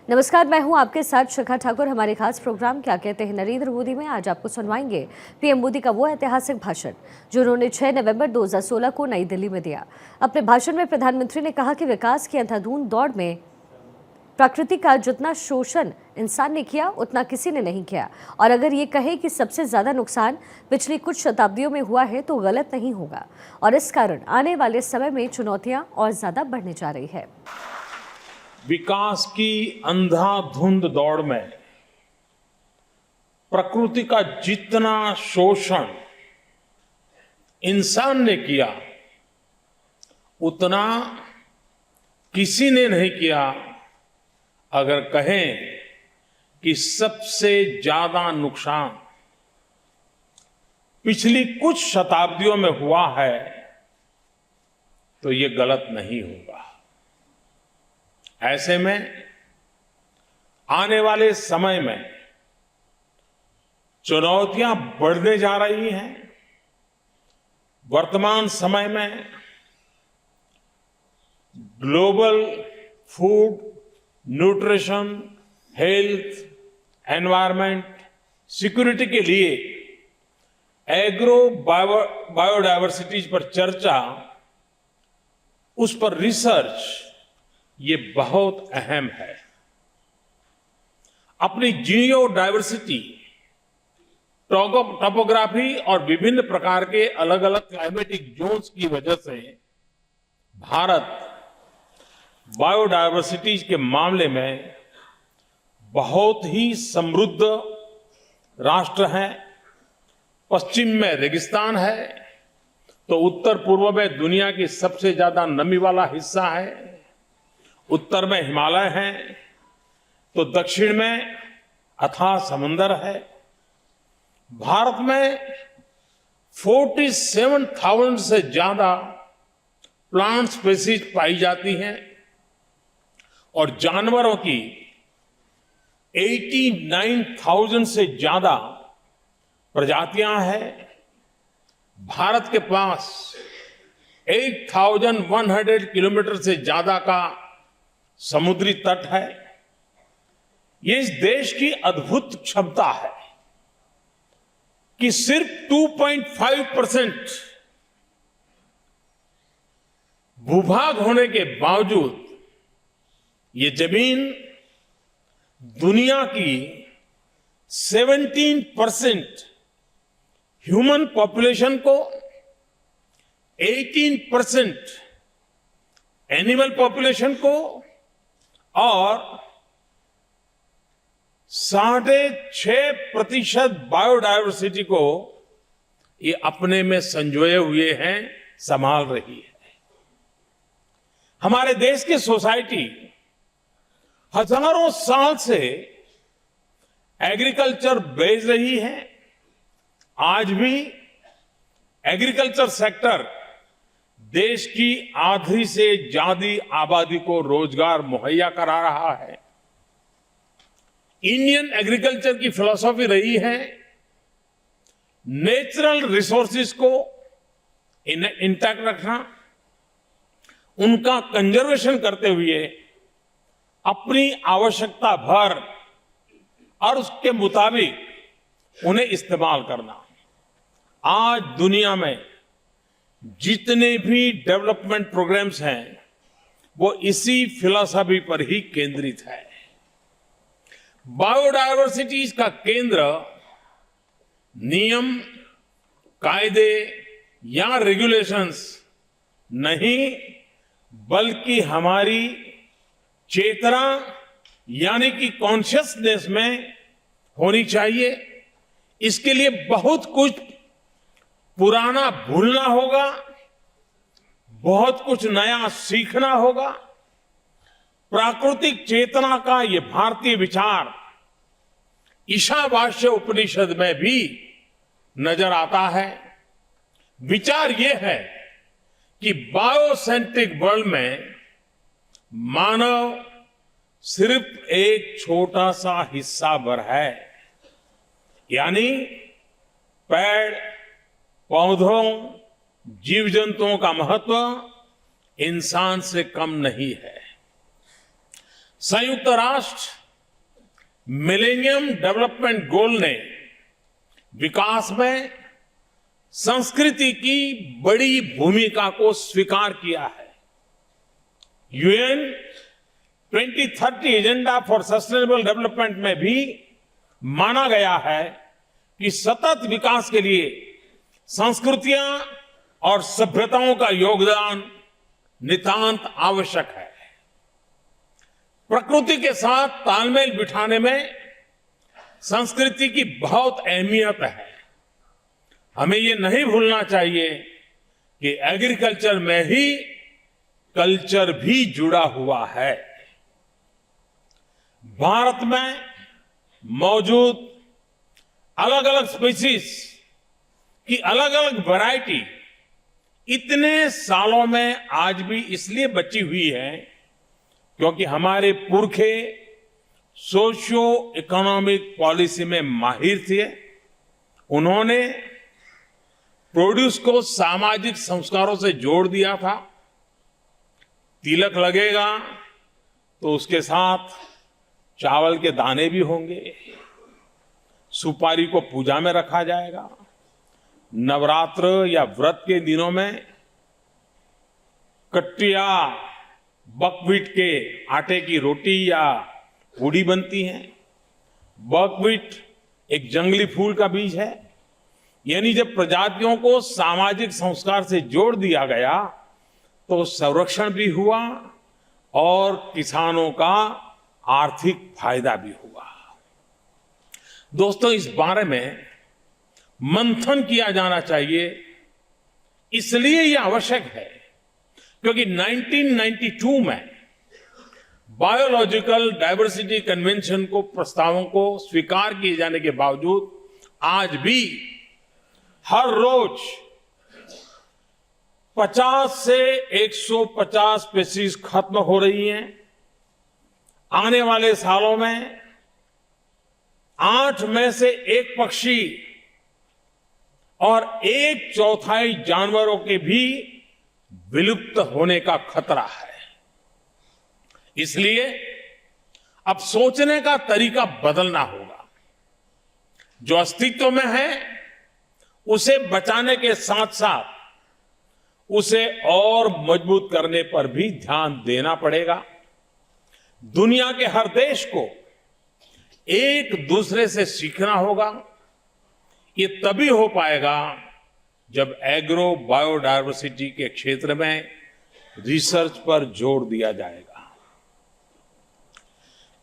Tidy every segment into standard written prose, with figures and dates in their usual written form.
नमस्कार, मैं हूं आपके साथ शिखा ठाकुर। हमारे खास प्रोग्राम क्या कहते हैं नरेंद्र मोदी में आज आपको सुनवाएंगे पीएम मोदी का वो ऐतिहासिक भाषण जो उन्होंने 6 नवंबर 2016 को नई दिल्ली में दिया। अपने भाषण में प्रधानमंत्री ने कहा कि विकास की अंधाधुंध दौड़ में प्रकृति का जितना शोषण इंसान ने किया उतना किसी ने नहीं किया, और अगर ये कहे कि सबसे ज्यादा नुकसान पिछली कुछ शताब्दियों में हुआ है तो गलत नहीं होगा, और इस कारण आने वाले समय में चुनौतियां और ज्यादा बढ़ने जा रही है। विकास की अंधाधुंध दौड़ में प्रकृति का जितना शोषण इंसान ने किया उतना किसी ने नहीं किया। अगर कहें कि सबसे ज्यादा नुकसान पिछली कुछ शताब्दियों में हुआ है तो ये गलत नहीं होगा। ऐसे में आने वाले समय में चुनौतियां बढ़ने जा रही हैं। वर्तमान समय में global food, nutrition, health, environment, security के लिए एग्रो बायोडायवर्सिटीज पर चर्चा, उस पर रिसर्च, ये बहुत अहम है। अपनी जियो डायवर्सिटी, टोपोग्राफी और विभिन्न प्रकार के अलग अलग क्लाइमेटिक जोन्स की वजह से भारत बायोडायवर्सिटी के मामले में बहुत ही समृद्ध राष्ट्र है। पश्चिम में रेगिस्तान है तो उत्तर पूर्व में दुनिया की सबसे ज्यादा नमी वाला हिस्सा है, उत्तर में हिमालय है तो दक्षिण में अथाह समुंदर है। भारत में 47,000 से ज्यादा प्लांट स्पीसीज पाई जाती हैं और जानवरों की 89,000 से ज्यादा प्रजातियां हैं। भारत के पास 8,100 किलोमीटर से ज्यादा का समुद्री तट है। ये इस देश की अद्भुत क्षमता है कि सिर्फ 2.5% भूभाग होने के बावजूद ये जमीन दुनिया की 17% ह्यूमन पॉपुलेशन को, 18% एनिमल पॉपुलेशन को और 6.5% बायोडायवर्सिटी को ये अपने में संजोए हुए हैं, संभाल रही है। हमारे देश की सोसाइटी हजारों साल से एग्रीकल्चर बेच रही है। आज भी एग्रीकल्चर सेक्टर देश की आधी से ज्यादा आबादी को रोजगार मुहैया करा रहा है। इंडियन एग्रीकल्चर की फिलॉसफी रही है नेचुरल रिसोर्सेज को इंटैक्ट रखना, उनका कंजर्वेशन करते हुए अपनी आवश्यकता भर और उसके मुताबिक उन्हें इस्तेमाल करना। आज दुनिया में जितने भी डेवलपमेंट प्रोग्राम्स हैं वो इसी फिलॉसफी पर ही केंद्रित है। बायोडायवर्सिटी का केंद्र नियम, कायदे या रेगुलेशंस नहीं बल्कि हमारी चेतना यानी कि कॉन्शियसनेस में होनी चाहिए। इसके लिए बहुत कुछ पुराना भूलना होगा, बहुत कुछ नया सीखना होगा। प्राकृतिक चेतना का ये भारतीय विचार ईशावास्य उपनिषद में भी नजर आता है। विचार ये है कि बायोसेंट्रिक वर्ल्ड में मानव सिर्फ एक छोटा सा हिस्सा भर है, यानी पेड़, पौधों, जीव जंतुओं का महत्व इंसान से कम नहीं है। संयुक्त राष्ट्र मिलेनियम डेवलपमेंट गोल ने विकास में संस्कृति की बड़ी भूमिका को स्वीकार किया है। UN 2030 agenda for sustainable development में भी माना गया है कि सतत विकास के लिए संस्कृतियां और सभ्यताओं का योगदान नितांत आवश्यक है। प्रकृति के साथ तालमेल बिठाने में संस्कृति की बहुत अहमियत है। हमें ये नहीं भूलना चाहिए कि एग्रीकल्चर में ही कल्चर भी जुड़ा हुआ है। भारत में मौजूद अलग अलग स्पीसीज की अलग अलग वैरायटी इतने सालों में आज भी इसलिए बची हुई है क्योंकि हमारे पुरखे सोशियो इकोनॉमिक पॉलिसी में माहिर थे। उन्होंने प्रोड्यूस को सामाजिक संस्कारों से जोड़ दिया था। तिलक लगेगा तो उसके साथ चावल के दाने भी होंगे। सुपारी को पूजा में रखा जाएगा। नवरात्र या व्रत के दिनों में कट्टिया बकव्हीट के आटे की रोटी या पूड़ी बनती है। बकव्हीट एक जंगली फूल का बीज है। यानी जब प्रजातियों को सामाजिक संस्कार से जोड़ दिया गया तो संरक्षण भी हुआ और किसानों का आर्थिक फायदा भी हुआ। दोस्तों, इस बारे में मंथन किया जाना चाहिए। इसलिए यह आवश्यक है क्योंकि 1992 में बायोलॉजिकल डाइवर्सिटी कन्वेंशन को प्रस्तावों को स्वीकार किए जाने के बावजूद आज भी हर रोज 50 से 150 स्पीशीज खत्म हो रही हैं। आने वाले सालों में 8 में से 1 पक्षी और 1/4 जानवरों के भी विलुप्त होने का खतरा है। इसलिए अब सोचने का तरीका बदलना होगा। जो अस्तित्व में है उसे बचाने के साथ साथ उसे और मजबूत करने पर भी ध्यान देना पड़ेगा। दुनिया के हर देश को एक दूसरे से सीखना होगा। ये तभी हो पाएगा जब एग्रो बायोडायवर्सिटी के क्षेत्र में रिसर्च पर जोर दिया जाएगा।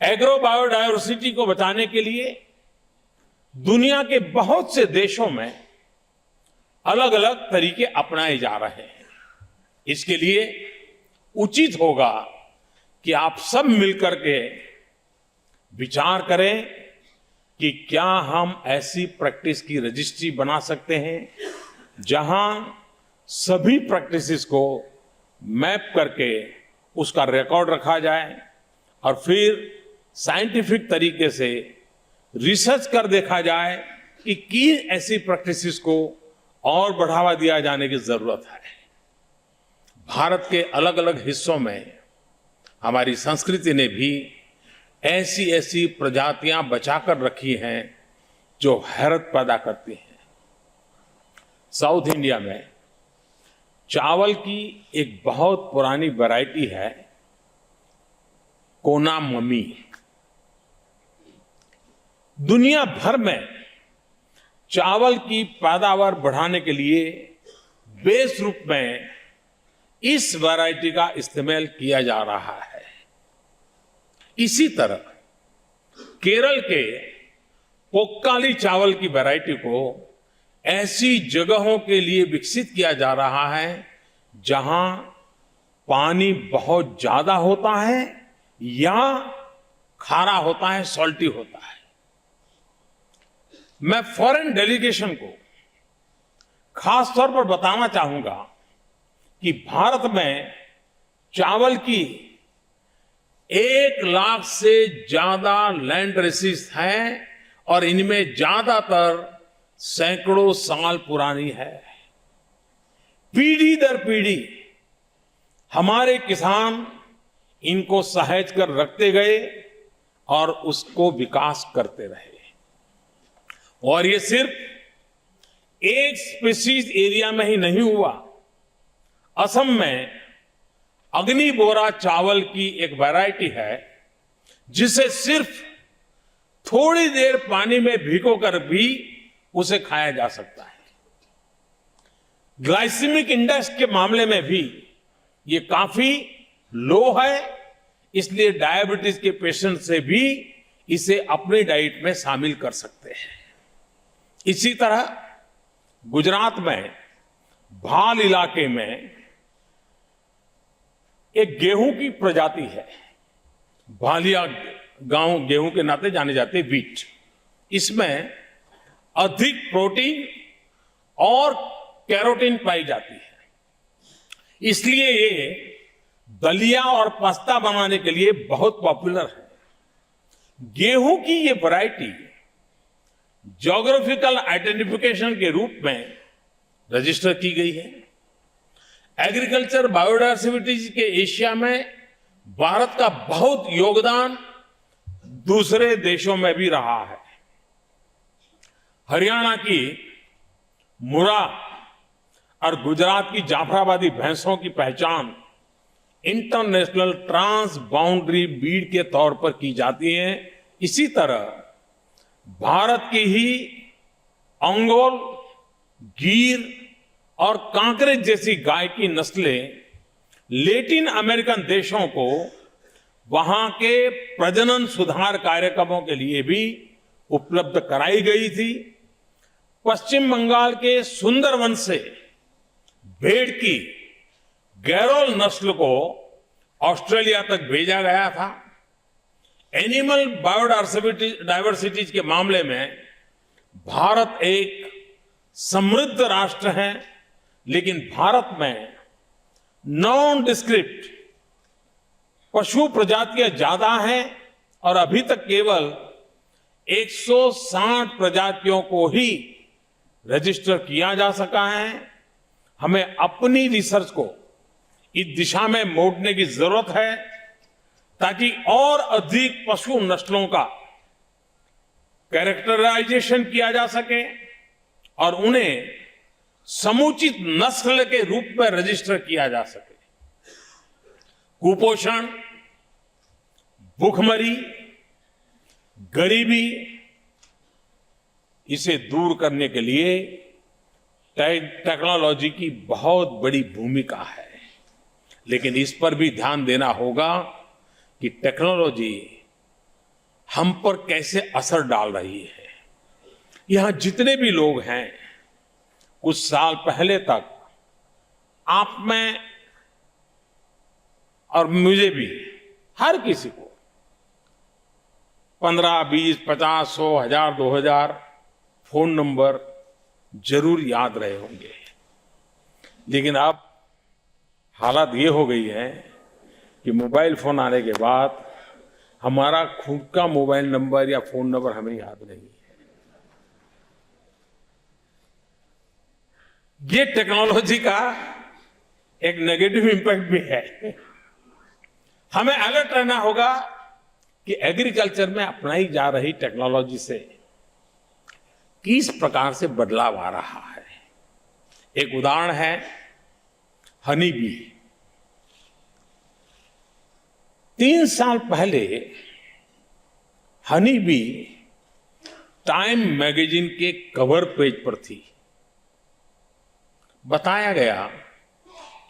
एग्रो बायोडायवर्सिटी को बचाने के लिए दुनिया के बहुत से देशों में अलग अलग तरीके अपनाए जा रहे हैं। इसके लिए उचित होगा कि आप सब मिलकर के विचार करें कि क्या हम ऐसी प्रैक्टिस की रजिस्ट्री बना सकते हैं जहां सभी प्रैक्टिसेस को मैप करके उसका रिकॉर्ड रखा जाए और फिर साइंटिफिक तरीके से रिसर्च कर देखा जाए कि किन ऐसी प्रैक्टिसेस को और बढ़ावा दिया जाने की जरूरत है। भारत के अलग अलग हिस्सों में हमारी संस्कृति ने भी ऐसी ऐसी प्रजातियां बचाकर रखी हैं जो हैरत पैदा करती हैं। साउथ इंडिया में चावल की एक बहुत पुरानी वैरायटी है कोना मम्मी। दुनिया भर में चावल की पैदावार बढ़ाने के लिए बेस रूप में इस वैरायटी का इस्तेमाल किया जा रहा है। इसी तरह केरल के पोक्काली चावल की वैरायटी को ऐसी जगहों के लिए विकसित किया जा रहा है जहां पानी बहुत ज्यादा होता है या खारा होता है, सॉल्टी होता है। मैं फॉरेन डेलीगेशन को खास तौर पर बताना चाहूंगा कि भारत में चावल की 1 लाख से ज्यादा लैंड रेसिस हैं और इनमें ज्यादातर सैकड़ों साल पुरानी है। पीढ़ी दर पीढ़ी हमारे किसान इनको सहेज कर रखते गए और उसको विकास करते रहे। और ये सिर्फ एक स्पीसीज एरिया में ही नहीं हुआ। असम में अग्निबोरा चावल की एक वैरायटी है जिसे सिर्फ थोड़ी देर पानी में भिगोकर भी उसे खाया जा सकता है। ग्लाइसेमिक इंडेक्स के मामले में भी ये काफी लो है, इसलिए डायबिटीज के पेशेंट से भी इसे अपनी डाइट में शामिल कर सकते हैं। इसी तरह गुजरात में भाल इलाके में एक गेहूं की प्रजाति है, भालिया गांव गेहूं के नाते जाने जाते वीट। इसमें अधिक प्रोटीन और कैरोटीन पाई जाती है, इसलिए ये दलिया और पास्ता बनाने के लिए बहुत पॉपुलर है। गेहूं की ये वैरायटी ज्योग्राफिकल आइडेंटिफिकेशन के रूप में रजिस्टर की गई है। एग्रीकल्चर बायोडायवर्सिटी के एशिया में भारत का बहुत योगदान दूसरे देशों में भी रहा है। हरियाणा की मुरा और गुजरात की जाफराबादी भैंसों की पहचान इंटरनेशनल ट्रांस बाउंड्री ब्रीड के तौर पर की जाती है। इसी तरह भारत की ही अंगोल, गीर और कांकरेज जैसी गाय की नस्लें लैटिन अमेरिकन देशों को वहां के प्रजनन सुधार कार्यक्रमों के लिए भी उपलब्ध कराई गई थी। पश्चिम बंगाल के सुंदरवन से भेड़ की गैरोल नस्ल को ऑस्ट्रेलिया तक भेजा गया था। एनिमल बायोडायवर्सिटी के मामले में भारत एक समृद्ध राष्ट्र है, लेकिन भारत में नॉन डिस्क्रिप्ट पशु प्रजातियां ज्यादा हैं और अभी तक केवल 160 प्रजातियों को ही रजिस्टर किया जा सका है। हमें अपनी रिसर्च को इस दिशा में मोड़ने की जरूरत है ताकि और अधिक पशु नस्लों का कैरेक्टराइजेशन किया जा सके और उन्हें समुचित नस्ल के रूप में रजिस्टर किया जा सके। कुपोषण, भूखमरी, गरीबी, इसे दूर करने के लिए टेक्नोलॉजी की बहुत बड़ी भूमिका है, लेकिन इस पर भी ध्यान देना होगा कि टेक्नोलॉजी हम पर कैसे असर डाल रही है। यहां जितने भी लोग हैं, कुछ साल पहले तक आप में और मुझे भी, हर किसी को 15, 20, 50, 100, 1000, 2000 फोन नंबर जरूर याद रहे होंगे। लेकिन अब हालत ये हो गई है कि मोबाइल फोन आने के बाद हमारा खुद का मोबाइल नंबर या फोन नंबर हमें याद नहीं है। ये टेक्नोलॉजी का एक नेगेटिव इंपैक्ट भी है। हमें अलर्ट रहना होगा कि एग्रीकल्चर में अपनाई जा रही टेक्नोलॉजी से किस प्रकार से बदलाव आ रहा है। एक उदाहरण है हनी बी। 3 साल पहले हनी बी टाइम मैगजीन के कवर पेज पर थी। बताया गया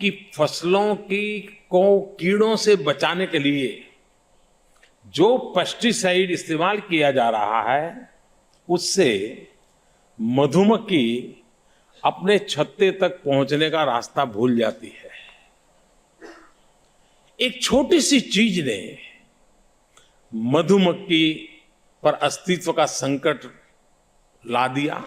कि फसलों को कीड़ों से बचाने के लिए जो पेस्टिसाइड इस्तेमाल किया जा रहा है, उससे मधुमक्खी अपने छत्ते तक पहुंचने का रास्ता भूल जाती है। एक छोटी सी चीज ने मधुमक्खी पर अस्तित्व का संकट ला दिया।